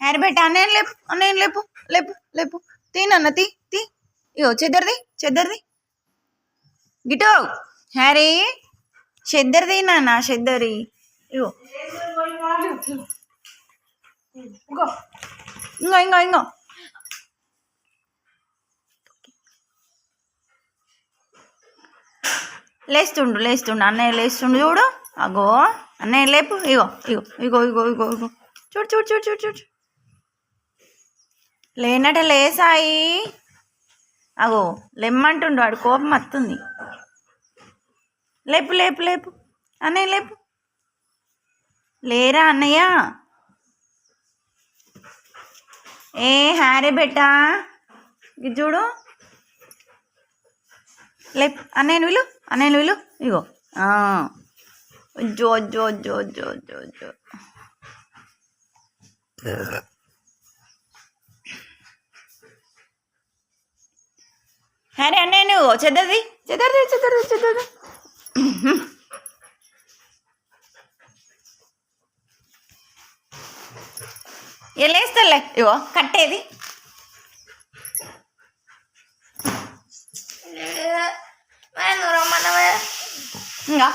Harry బెట్ట అన్నయ్య లేపు, అన్నయ్య లేపు లేపు లేపు. తీనన్న తీ తీ. ఇగో చెద్దరిది గిటో. హ్యారీ చెద్దరిది నాన్న, చెద్దరి. ఇగో ఇంగో లేస్తుండు అన్నయ్య లేస్తుండు చూడు. అగో అన్నయ్య లేపు. ఇగో చూడు. లేనట లేసాయి. అగో లెమ్మంటుండు వాడు, కోపం వస్తుంది. లేపు అన్నయ్య లేపు. లేరా అన్నయ్య. ఏ హ్యారీ బెట్ట ఇది చూడు. లేపు అన్నయ్యను విలు. ఇగో జో. హ్యారీ అన్నయ్య నువ్వు చెద్దరిది. లేస్తలే. ఇగో కట్టేది. ఇంకా